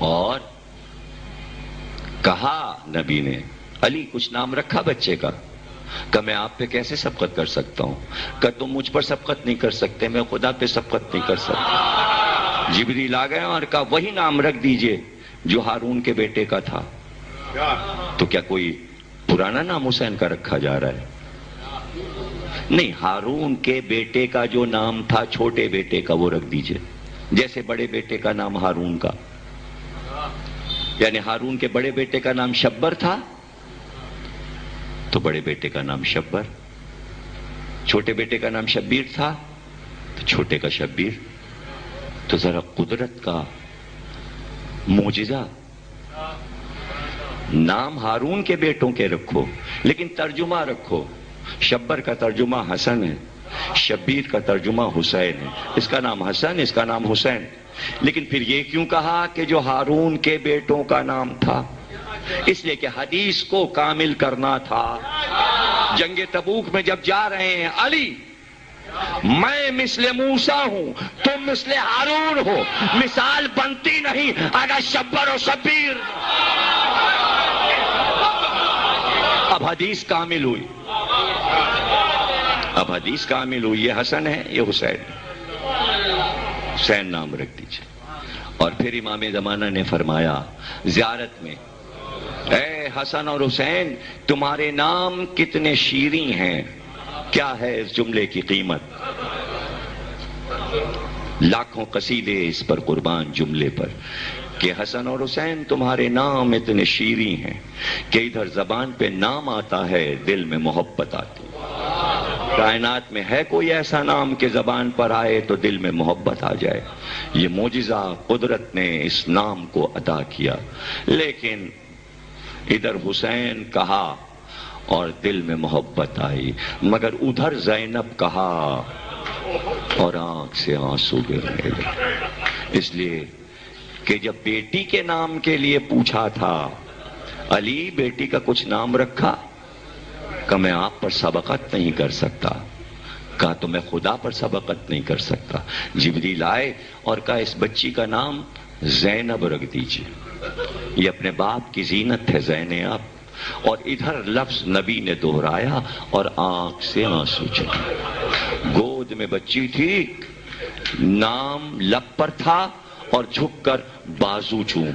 اور کہا نبی نے علی کچھ نام رکھا بچے کا؟ کہ میں آپ پہ کیسے سبقت کر سکتا ہوں؟ کہ تم مجھ پر سبقت نہیں کر سکتے، میں خدا پہ سبقت نہیں کر سکتا۔ جبریل آ گئے اور کہا وہی نام رکھ دیجئے جو ہارون کے بیٹے کا تھا۔ تو کیا کوئی پرانا نام حسین کا رکھا جا رہا ہے؟ نہیں، ہارون کے بیٹے کا جو نام تھا چھوٹے بیٹے کا وہ رکھ دیجئے، جیسے بڑے بیٹے کا نام ہارون کا، یعنی ہارون کے بڑے بیٹے کا نام شبر تھا تو بڑے بیٹے کا نام شبر، چھوٹے بیٹے کا نام شبیر تھا تو چھوٹے کا شبیر۔ تو ذرا قدرت کا معجزہ، نام ہارون کے بیٹوں کے رکھو لیکن ترجمہ رکھو، شبر کا ترجمہ حسن ہے، شبیر کا ترجمہ حسین ہے، اس کا نام حسن، اس کا نام حسین۔ لیکن پھر یہ کیوں کہا کہ جو ہارون کے بیٹوں کا نام تھا؟ اس لیے کہ حدیث کو کامل کرنا تھا۔ جنگ تبوک میں جب جا رہے ہیں علی، میں مثل موسیٰ ہوں، تم مثل ہارون ہو، مثال بنتی نہیں اگر شبر و شبیر۔ اب حدیث کامل ہوئی، اب حدیث کامل ہوئی، یہ حسن ہے یہ حسین ہے، حسین نام رکھ دیجئے۔ اور پھر امام زمانہ نے فرمایا زیارت میں، اے حسن اور حسین تمہارے نام کتنے شیریں ہیں، کیا ہے اس جملے کی قیمت؟ لاکھوں قصیدے اس پر قربان جملے پر کہ حسن اور حسین تمہارے نام اتنے شیریں ہیں کہ ادھر زبان پہ نام آتا ہے دل میں محبت آتی ہے۔ کائنات میں ہے کوئی ایسا نام کہ زبان پر آئے تو دل میں محبت آ جائے؟ یہ معجزہ قدرت نے اس نام کو عطا کیا۔ لیکن ادھر حسین کہا اور دل میں محبت آئی، مگر ادھر زینب کہا اور آنکھ سے آنسو گرنے لگے۔ اس لیے کہ جب بیٹی کے نام کے لیے پوچھا تھا علی بیٹی کا کچھ نام رکھا؟ کہ میں آپ پر سبقت نہیں کر سکتا۔ کہا تو میں خدا پر سبقت نہیں کر سکتا۔ جبریل آئے اور کہا اس بچی کا نام زینب رکھ دیجئے، یہ اپنے باپ کی زینت ہے زینب۔ اور ادھر لفظ نبی نے دہرایا اور آنکھ سے آنسو چلے۔ گود میں بچی تھی، نام لب پر تھا اور جھک کر بازو چوم